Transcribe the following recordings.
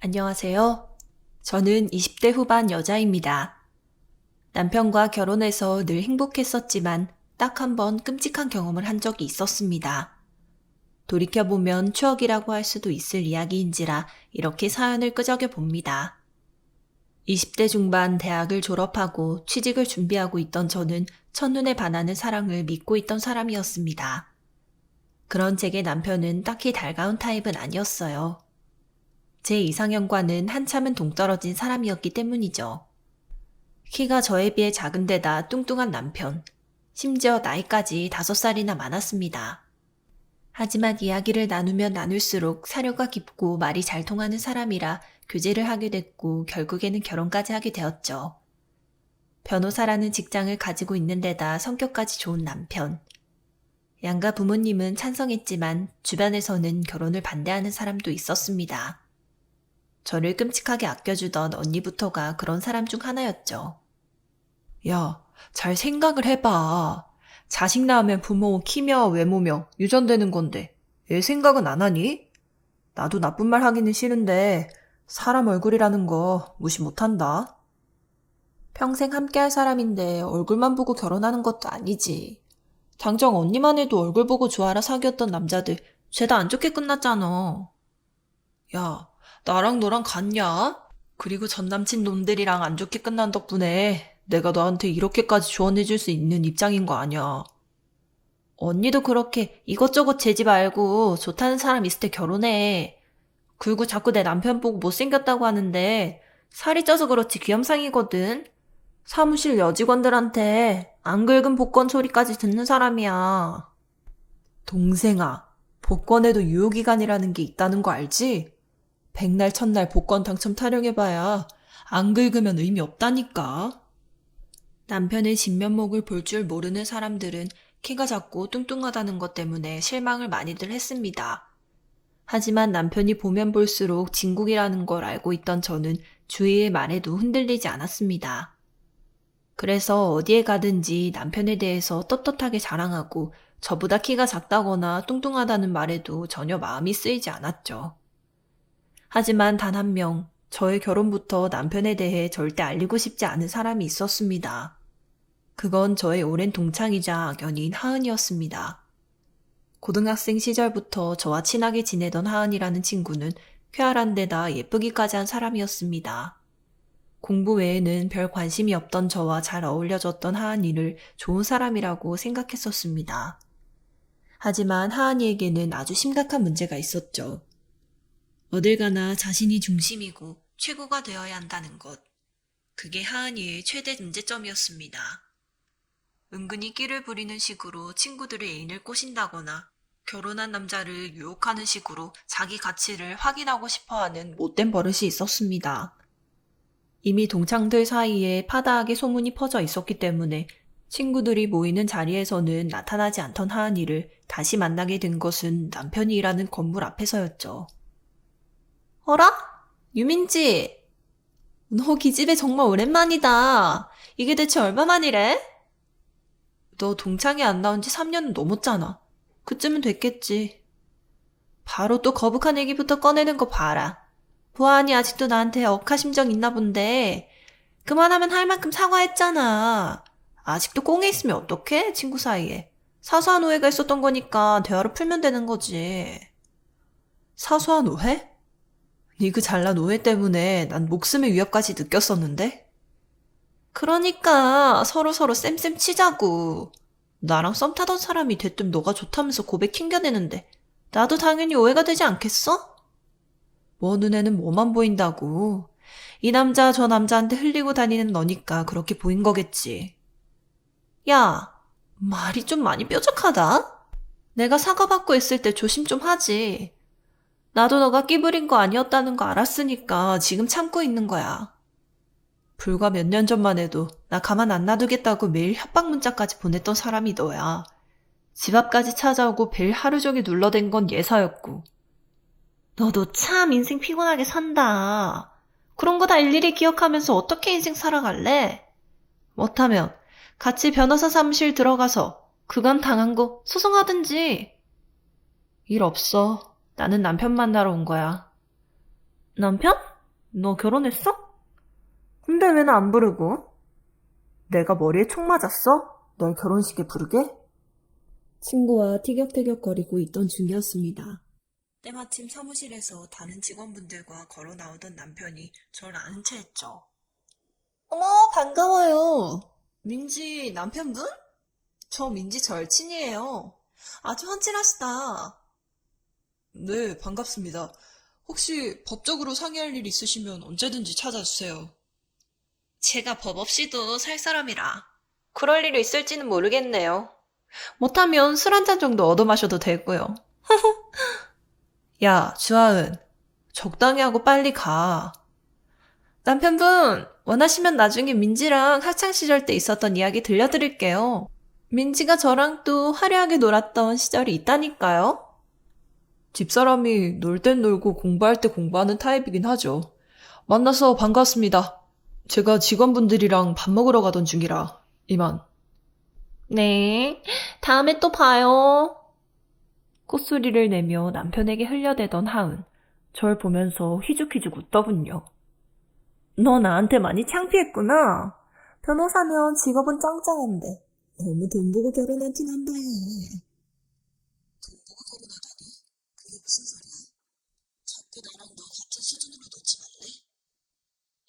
안녕하세요. 저는 20대 후반 여자입니다. 남편과 결혼해서 늘 행복했었지만 딱 한 번 끔찍한 경험을 한 적이 있었습니다. 돌이켜보면 추억이라고 할 수도 있을 이야기인지라 이렇게 사연을 끄적여 봅니다. 20대 중반 대학을 졸업하고 취직을 준비하고 있던 저는 첫눈에 반하는 사랑을 믿고 있던 사람이었습니다. 그런 제게 남편은 딱히 달가운 타입은 아니었어요. 제 이상형과는 한참은 동떨어진 사람이었기 때문이죠. 키가 저에 비해 작은데다 뚱뚱한 남편, 심지어 나이까지 5살이나 많았습니다. 하지만 이야기를 나누면 나눌수록 사려가 깊고 말이 잘 통하는 사람이라 교제를 하게 됐고 결국에는 결혼까지 하게 되었죠. 변호사라는 직장을 가지고 있는 데다 성격까지 좋은 남편. 양가 부모님은 찬성했지만 주변에서는 결혼을 반대하는 사람도 있었습니다. 저를 끔찍하게 아껴주던 언니부터가 그런 사람 중 하나였죠. 야, 잘 생각을 해봐. 자식 낳으면 부모 키며 외모며 유전되는 건데 애 생각은 안 하니? 나도 나쁜 말 하기는 싫은데 사람 얼굴이라는 거 무시 못한다. 평생 함께할 사람인데 얼굴만 보고 결혼하는 것도 아니지. 당장 언니만 해도 얼굴 보고 좋아라 사귀었던 남자들 죄다 안 좋게 끝났잖아. 야, 나랑 너랑 같냐? 그리고 전 남친 놈들이랑 안 좋게 끝난 덕분에 내가 너한테 이렇게까지 조언해줄 수 있는 입장인 거 아니야. 언니도 그렇게 이것저것 재지 말고 좋다는 사람 있을 때 결혼해. 그리고 자꾸 내 남편 보고 못생겼다고 하는데 살이 쪄서 그렇지 귀염상이거든. 사무실 여직원들한테 안 긁은 복권 소리까지 듣는 사람이야. 동생아, 복권에도 유효기간이라는 게 있다는 거 알지? 백날 첫날 복권 당첨 타령해봐야 안 긁으면 의미 없다니까. 남편의 진면목을 볼 줄 모르는 사람들은 키가 작고 뚱뚱하다는 것 때문에 실망을 많이들 했습니다. 하지만 남편이 보면 볼수록 진국이라는 걸 알고 있던 저는 주위의 말에도 흔들리지 않았습니다. 그래서 어디에 가든지 남편에 대해서 떳떳하게 자랑하고 저보다 키가 작다거나 뚱뚱하다는 말에도 전혀 마음이 쓰이지 않았죠. 하지만 단 한 명, 저의 결혼부터 남편에 대해 절대 알리고 싶지 않은 사람이 있었습니다. 그건 저의 오랜 동창이자 악연인 하은이었습니다. 고등학생 시절부터 저와 친하게 지내던 하은이라는 친구는 쾌활한 데다 예쁘기까지 한 사람이었습니다. 공부 외에는 별 관심이 없던 저와 잘 어울려졌던 하은이를 좋은 사람이라고 생각했었습니다. 하지만 하은이에게는 아주 심각한 문제가 있었죠. 어딜 가나 자신이 중심이고 최고가 되어야 한다는 것. 그게 하은이의 최대 문제점이었습니다. 은근히 끼를 부리는 식으로 친구들의 애인을 꼬신다거나 결혼한 남자를 유혹하는 식으로 자기 가치를 확인하고 싶어하는 못된 버릇이 있었습니다. 이미 동창들 사이에 파다하게 소문이 퍼져 있었기 때문에 친구들이 모이는 자리에서는 나타나지 않던 하은이를 다시 만나게 된 것은 남편이 일하는 건물 앞에서였죠. 어라? 유민지? 너 기집애 정말 오랜만이다. 이게 대체 얼마만이래? 너 동창회 안 나온 지 3년은 넘었잖아. 그쯤은 됐겠지. 바로 또 거북한 얘기부터 꺼내는 거 봐라. 보아하니 아직도 나한테 억하심정 있나 본데 그만하면 할 만큼 사과했잖아. 아직도 꽁에 있으면 어떡해? 친구 사이에. 사소한 오해가 있었던 거니까 대화로 풀면 되는 거지. 사소한 오해? 네 그 잘난 오해 때문에 난 목숨의 위협까지 느꼈었는데? 그러니까 서로서로 쌤쌤 치자고. 나랑 썸 타던 사람이 대뜸 너가 좋다면서 고백 튕겨내는데 나도 당연히 오해가 되지 않겠어? 뭐 눈에는 뭐만 보인다고. 이 남자 저 남자한테 흘리고 다니는 너니까 그렇게 보인 거겠지. 야, 말이 좀 많이 뾰족하다? 내가 사과받고 있을 때 조심 좀 하지. 나도 너가 끼부린 거 아니었다는 거 알았으니까 지금 참고 있는 거야. 불과 몇 년 전만 해도 나 가만 안 놔두겠다고 매일 협박 문자까지 보냈던 사람이 너야. 집 앞까지 찾아오고 벨 하루 종일 눌러댄 건 예사였고. 너도 참 인생 피곤하게 산다. 그런 거 다 일일이 기억하면서 어떻게 인생 살아갈래? 못하면 같이 변호사 사무실 들어가서 그간 당한 거 소송하든지. 일 없어. 나는 남편 만나러 온 거야. 남편? 너 결혼했어? 근데 왜 나 안 부르고? 내가 머리에 총 맞았어? 널 결혼식에 부르게? 친구와 티격태격거리고 있던 중이었습니다. 때마침 사무실에서 다른 직원분들과 걸어 나오던 남편이 절 아는 체 했죠. 어머, 반가워요. 민지 남편분? 저 민지 절친이에요. 아주 헌칠하시다. 네, 반갑습니다. 혹시 법적으로 상의할 일 있으시면 언제든지 찾아주세요. 제가 법 없이도 살 사람이라. 그럴 일이 있을지는 모르겠네요. 못하면 술 한 잔 정도 얻어 마셔도 되고요. 야, 주하은. 적당히 하고 빨리 가. 남편분, 원하시면 나중에 민지랑 학창시절 때 있었던 이야기 들려드릴게요. 민지가 저랑 또 화려하게 놀았던 시절이 있다니까요. 집사람이 놀 땐 놀고 공부할 때 공부하는 타입이긴 하죠. 만나서 반갑습니다. 제가 직원분들이랑 밥 먹으러 가던 중이라 이만. 네, 다음에 또 봐요. 콧소리를 내며 남편에게 흘려대던 하은. 절 보면서 휘죽휘죽 웃더군요. 너 나한테 많이 창피했구나. 변호사면 직업은 짱짱한데 너무 돈 보고 결혼한 티 난다. 돈 보고 결혼하다니? 그게 무슨 소리야? 자꾸 나랑 너 같은 수준으로 놓지 말래?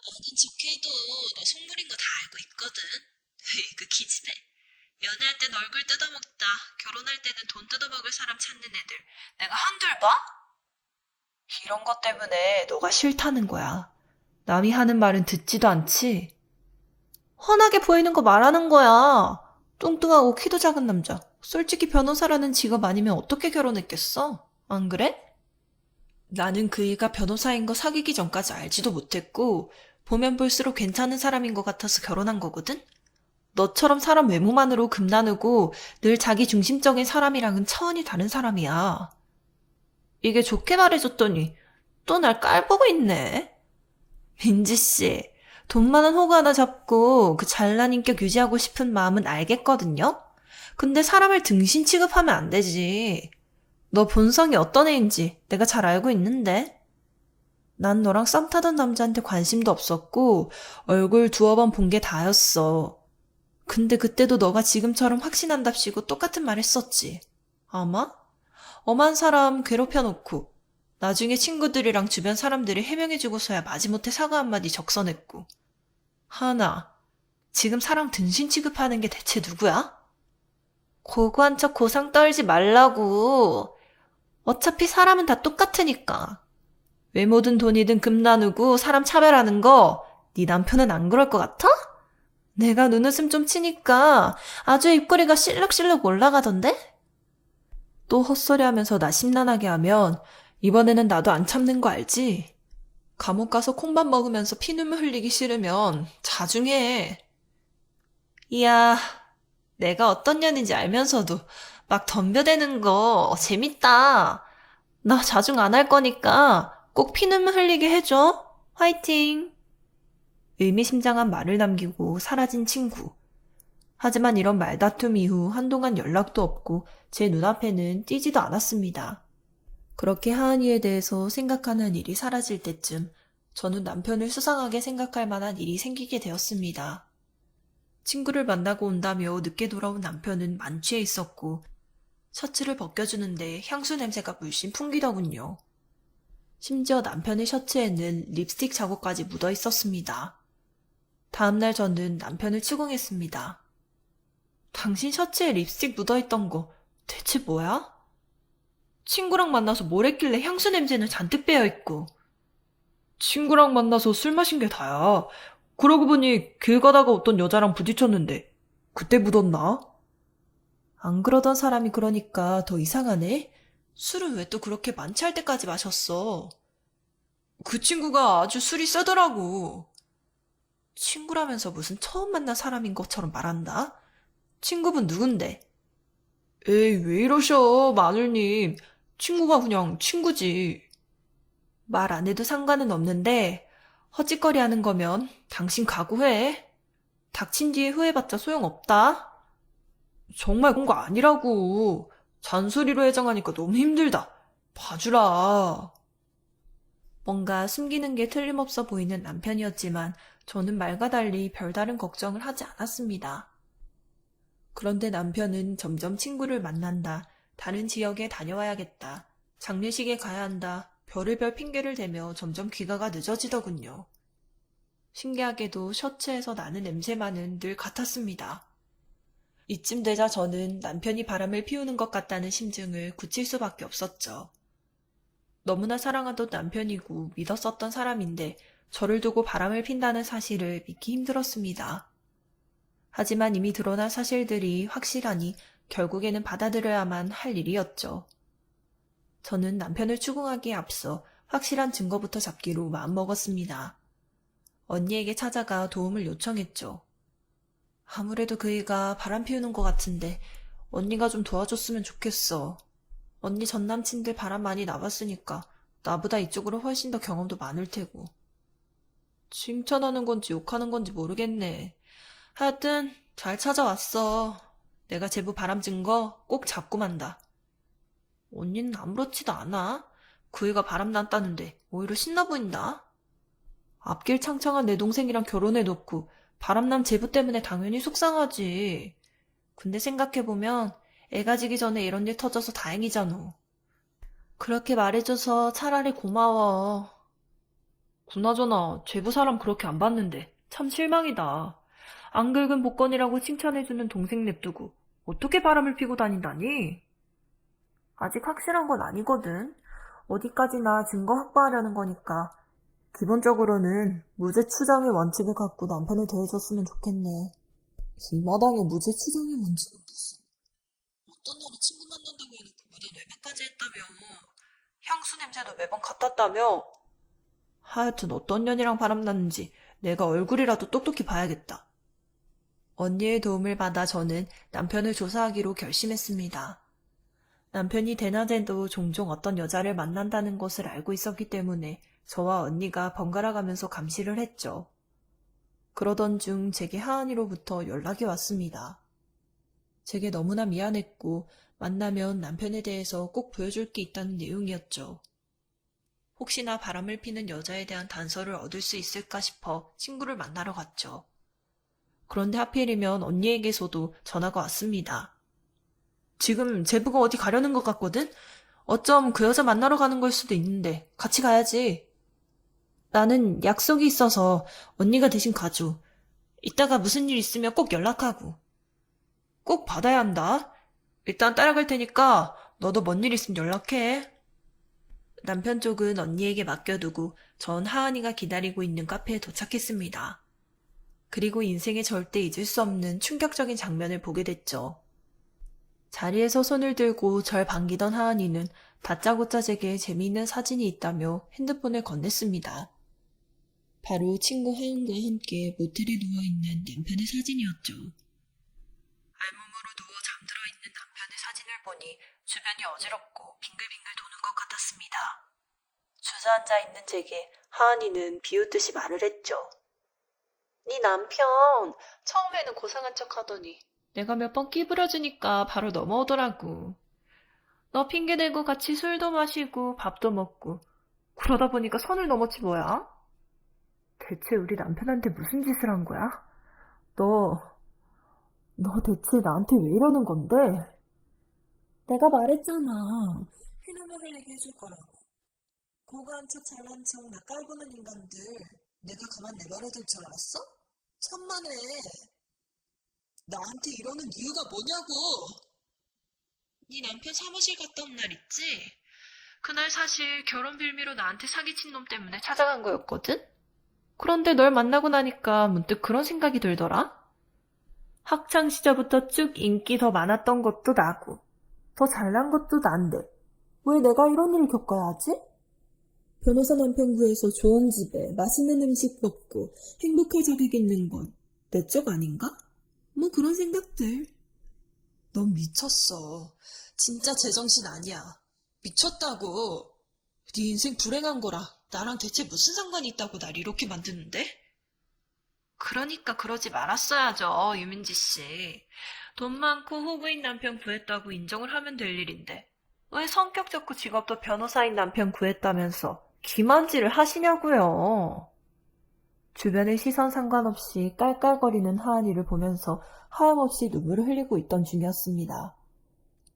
아는 척해도 너 속물인 거 다 알고 있거든. 그 기집애. 연애할 땐 얼굴 뜯어먹다 결혼할 때는 돈 뜯어먹을 사람 찾는 애들 내가 한둘 봐? 이런 것 때문에 너가 싫다는 거야. 남이 하는 말은 듣지도 않지? 훤하게 보이는 거 말하는 거야. 뚱뚱하고 키도 작은 남자. 솔직히 변호사라는 직업 아니면 어떻게 결혼했겠어? 안 그래? 나는 그이가 변호사인 거 사귀기 전까지 알지도 못했고 보면 볼수록 괜찮은 사람인 것 같아서 결혼한 거거든? 너처럼 사람 외모만으로 금나누고 늘 자기 중심적인 사람이랑은 차원이 다른 사람이야. 이게 좋게 말해줬더니 또 날 깔보고 있네. 민지씨, 돈 많은 호구 하나 잡고 그 잘난 인격 유지하고 싶은 마음은 알겠거든요? 근데 사람을 등신 취급하면 안 되지. 너 본성이 어떤 애인지 내가 잘 알고 있는데. 난 너랑 썸 타던 남자한테 관심도 없었고 얼굴 두어 번 본 게 다였어. 근데 그때도 너가 지금처럼 확신한답시고 똑같은 말 했었지. 아마? 엄한 사람 괴롭혀놓고 나중에 친구들이랑 주변 사람들이 해명해주고서야 마지못해 사과 한마디 적선했고. 하나, 지금 사람 등신 취급하는 게 대체 누구야? 고고한 척 고상 떨지 말라고. 어차피 사람은 다 똑같으니까. 외모든 돈이든 금 나누고 사람 차별하는 거 네 남편은 안 그럴 것 같아? 내가 눈웃음 좀 치니까 아주 입꼬리가 실룩실룩 올라가던데? 또 헛소리 하면서 나 심란하게 하면 이번에는 나도 안 참는 거 알지? 감옥 가서 콩밥 먹으면서 피눈물 흘리기 싫으면 자중해. 이야, 내가 어떤 년인지 알면서도 막 덤벼대는 거 재밌다. 나 자중 안 할 거니까 꼭 피눈물 흘리게 해줘. 화이팅! 의미심장한 말을 남기고 사라진 친구. 하지만 이런 말다툼 이후 한동안 연락도 없고 제 눈앞에는 띄지도 않았습니다. 그렇게 하은이에 대해서 생각하는 일이 사라질 때쯤 저는 남편을 수상하게 생각할 만한 일이 생기게 되었습니다. 친구를 만나고 온다며 늦게 돌아온 남편은 만취해 있었고 셔츠를 벗겨주는데 향수 냄새가 물씬 풍기더군요. 심지어 남편의 셔츠에는 립스틱 자국까지 묻어 있었습니다. 다음날 저는 남편을 추궁했습니다. 당신 셔츠에 립스틱 묻어있던 거 대체 뭐야? 친구랑 만나서 뭘 했길래 향수 냄새는 잔뜩 배어있고. 친구랑 만나서 술 마신 게 다야. 그러고 보니 길 가다가 어떤 여자랑 부딪혔는데 그때 묻었나? 안 그러던 사람이 그러니까 더 이상하네. 술은 왜 또 그렇게 만취할 때까지 마셨어? 그 친구가 아주 술이 세더라고. 친구라면서 무슨 처음 만난 사람인 것처럼 말한다? 친구분 누군데? 에이, 왜 이러셔, 마눌님. 친구가 그냥 친구지. 말 안 해도 상관은 없는데 헛짓거리 하는 거면 당신 각오해. 닥친 뒤에 후회봤자 소용없다. 정말 그런 거 아니라고. 잔소리로 해장하니까 너무 힘들다. 봐주라. 뭔가 숨기는 게 틀림없어 보이는 남편이었지만 저는 말과 달리 별다른 걱정을 하지 않았습니다. 그런데 남편은 점점 친구를 만난다, 다른 지역에 다녀와야겠다, 장례식에 가야 한다, 별의별 핑계를 대며 점점 귀가가 늦어지더군요. 신기하게도 셔츠에서 나는 냄새만은 늘 같았습니다. 이쯤 되자 저는 남편이 바람을 피우는 것 같다는 심증을 굳힐 수밖에 없었죠. 너무나 사랑하던 남편이고 믿었었던 사람인데 저를 두고 바람을 핀다는 사실을 믿기 힘들었습니다. 하지만 이미 드러난 사실들이 확실하니 결국에는 받아들여야만 할 일이었죠. 저는 남편을 추궁하기에 앞서 확실한 증거부터 잡기로 마음먹었습니다. 언니에게 찾아가 도움을 요청했죠. 아무래도 그 애가 바람 피우는 것 같은데 언니가 좀 도와줬으면 좋겠어. 언니 전 남친들 바람 많이 나봤으니까 나보다 이쪽으로 훨씬 더 경험도 많을 테고. 칭찬하는 건지 욕하는 건지 모르겠네. 하여튼 잘 찾아왔어. 내가 제부 바람 증거 꼭 잡고 만다. 언니는 아무렇지도 않아. 그 애가 바람 났다는데 오히려 신나 보인다. 앞길 창창한 내 동생이랑 결혼해놓고 바람난 제부 때문에 당연히 속상하지. 근데 생각해보면 애가 지기 전에 이런 일 터져서 다행이잖아. 그렇게 말해줘서 차라리 고마워. 그나저나 제부 사람 그렇게 안 봤는데 참 실망이다. 안 긁은 복권이라고 칭찬해주는 동생 냅두고 어떻게 바람을 피고 다닌다니? 아직 확실한 건 아니거든. 어디까지나 증거 확보하려는 거니까 기본적으로는 무죄 추정의 원칙을 갖고 남편을 대해줬으면 좋겠네. 이 마당에 무죄 추정의 원칙은 무슨? 어떤 날은 친구 만난다고 해놓고 무단 외박까지 했다며. 향수 냄새도 매번 같았다며. 하여튼 어떤 년이랑 바람났는지 내가 얼굴이라도 똑똑히 봐야겠다. 언니의 도움을 받아 저는 남편을 조사하기로 결심했습니다. 남편이 대낮에도 종종 어떤 여자를 만난다는 것을 알고 있었기 때문에 저와 언니가 번갈아 가면서 감시를 했죠. 그러던 중 제게 하은이로부터 연락이 왔습니다. 제게 너무나 미안했고 만나면 남편에 대해서 꼭 보여줄 게 있다는 내용이었죠. 혹시나 바람을 피는 여자에 대한 단서를 얻을 수 있을까 싶어 친구를 만나러 갔죠. 그런데 하필이면 언니에게서도 전화가 왔습니다. 지금 제부가 어디 가려는 것 같거든? 어쩜 그 여자 만나러 가는 걸 수도 있는데 같이 가야지. 나는 약속이 있어서 언니가 대신 가줘. 이따가 무슨 일 있으면 꼭 연락하고. 꼭 받아야 한다. 일단 따라갈 테니까 너도 뭔 일 있으면 연락해. 남편 쪽은 언니에게 맡겨두고 전 하은이가 기다리고 있는 카페에 도착했습니다. 그리고 인생에 절대 잊을 수 없는 충격적인 장면을 보게 됐죠. 자리에서 손을 들고 절 반기던 하은이는 다짜고짜 제게 재미있는 사진이 있다며 핸드폰을 건넸습니다. 바로 친구 하은과 함께 모텔에 누워있는 남편의 사진이었죠. 알몸으로 누워 잠들어 있는 남편의 사진을 보니 주변이 어지럽고 빙글빙글 도는 것 같았습니다. 주저앉아 있는 제게 하은이는 비웃듯이 말을 했죠. 네 남편 처음에는 고상한 척 하더니 내가 몇 번 끼부려주니까 바로 넘어오더라고. 너 핑계대고 같이 술도 마시고 밥도 먹고 그러다 보니까 선을 넘었지 뭐야? 대체 우리 남편한테 무슨 짓을 한 거야? 너 대체 나한테 왜 이러는 건데? 내가 말했잖아. 피눈물을 내게 해줄 거라고. 고가한 척 잘난 척 나 깔보는 인간들 내가 가만 내버려둘 줄 알았어? 천만에. 나한테 이러는 이유가 뭐냐고. 네 남편 사무실 갔다 온 날 있지? 그날 사실 결혼 빌미로 나한테 사기친 놈 때문에 찾아간 거였거든? 그런데 널 만나고 나니까 문득 그런 생각이 들더라. 학창 시절부터 쭉 인기 더 많았던 것도 나고 더 잘난 것도 난데 왜 내가 이런 일을 겪어야 하지? 변호사 남편 구해서 좋은 집에 맛있는 음식 먹고 행복할 자격 있는 건 내 쪽 아닌가? 뭐 그런 생각들. 넌 미쳤어. 진짜 제정신 아니야. 미쳤다고. 네 인생 불행한 거라 나랑 대체 무슨 상관이 있다고 날 이렇게 만드는데? 그러니까 그러지 말았어야죠, 유민지 씨. 돈 많고 호구인 남편 구했다고 인정을 하면 될 일인데 왜 성격 좋고 직업도 변호사인 남편 구했다면서 기만질을 하시냐고요. 주변의 시선 상관없이 깔깔거리는 하은이를 보면서 하염없이 눈물을 흘리고 있던 중이었습니다.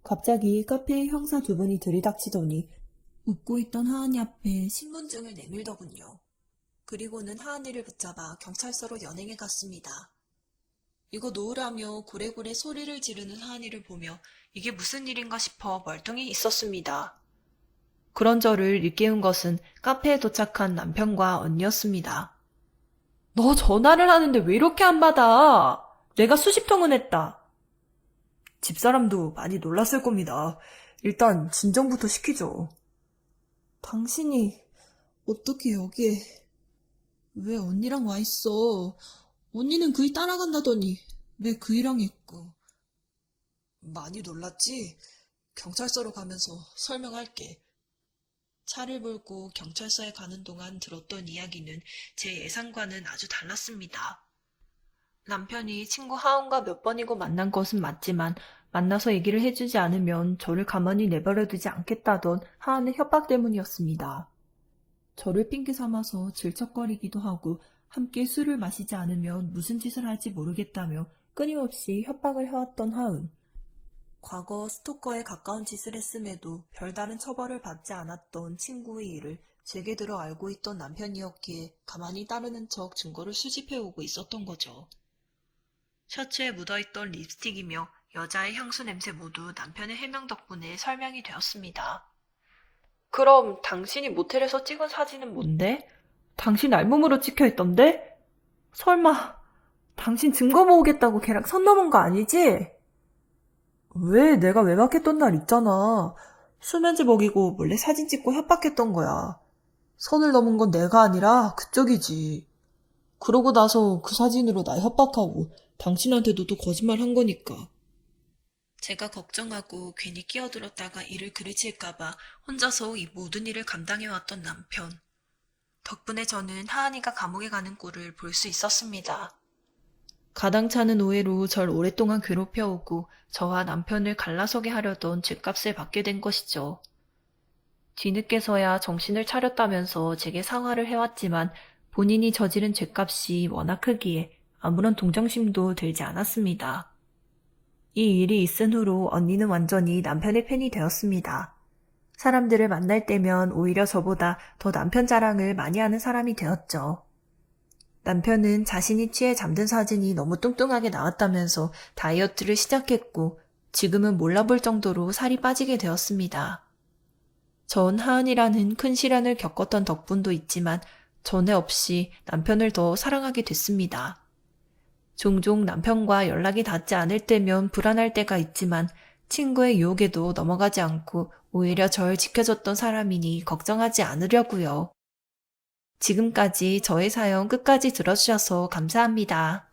갑자기 카페의 형사 두 분이 들이닥치더니 웃고 있던 하은이 앞에 신분증을 내밀더군요. 그리고는 하은이를 붙잡아 경찰서로 연행해 갔습니다. 이거 놓으라며 고래고래 소리를 지르는 하은이를 보며 이게 무슨 일인가 싶어 멀뚱히 있었습니다. 그런 저를 일깨운 것은 카페에 도착한 남편과 언니였습니다. 너 전화를 하는데 왜 이렇게 안 받아? 내가 수십 통은 했다. 집사람도 많이 놀랐을 겁니다. 일단 진정부터 시키죠. 당신이 어떻게 여기에... 왜 언니랑 와 있어? 언니는 그이 따라간다더니 왜 그이랑 있고? 많이 놀랐지? 경찰서로 가면서 설명할게. 차를 몰고 경찰서에 가는 동안 들었던 이야기는 제 예상과는 아주 달랐습니다. 남편이 친구 하은과 몇 번이고 만난 것은 맞지만 만나서 얘기를 해주지 않으면 저를 가만히 내버려두지 않겠다던 하은의 협박 때문이었습니다. 저를 핑계 삼아서 질척거리기도 하고 함께 술을 마시지 않으면 무슨 짓을 할지 모르겠다며 끊임없이 협박을 해왔던 하은. 과거 스토커에 가까운 짓을 했음에도 별다른 처벌을 받지 않았던 친구의 일을 제게 들어 알고 있던 남편이었기에 가만히 따르는 척 증거를 수집해오고 있었던 거죠. 셔츠에 묻어있던 립스틱이며 여자의 향수 냄새 모두 남편의 해명 덕분에 설명이 되었습니다. 그럼 당신이 모텔에서 찍은 사진은 뭔데? 당신 알몸으로 찍혀있던데? 설마 당신 증거 모으겠다고 걔랑 선 넘은 거 아니지? 왜 내가 외박했던 날 있잖아. 수면제 먹이고 몰래 사진 찍고 협박했던 거야. 선을 넘은 건 내가 아니라 그쪽이지. 그러고 나서 그 사진으로 날 협박하고 당신한테도 또 거짓말 한 거니까. 제가 걱정하고 괜히 끼어들었다가 일을 그르칠까봐 혼자서 이 모든 일을 감당해왔던 남편. 덕분에 저는 하은이가 감옥에 가는 꼴을 볼 수 있었습니다. 가당차는 오해로 절 오랫동안 괴롭혀오고 저와 남편을 갈라서게 하려던 죗값을 받게 된 것이죠. 뒤늦게서야 정신을 차렸다면서 제게 사과를 해왔지만 본인이 저지른 죗값이 워낙 크기에 아무런 동정심도 들지 않았습니다. 이 일이 있은 후로 언니는 완전히 남편의 팬이 되었습니다. 사람들을 만날 때면 오히려 저보다 더 남편 자랑을 많이 하는 사람이 되었죠. 남편은 자신이 취해 잠든 사진이 너무 뚱뚱하게 나왔다면서 다이어트를 시작했고 지금은 몰라볼 정도로 살이 빠지게 되었습니다. 전 하은이라는 큰 시련을 겪었던 덕분도 있지만 전에 없이 남편을 더 사랑하게 됐습니다. 종종 남편과 연락이 닿지 않을 때면 불안할 때가 있지만 친구의 유혹에도 넘어가지 않고 오히려 절 지켜줬던 사람이니 걱정하지 않으려고요. 지금까지 저의 사연 끝까지 들어주셔서 감사합니다.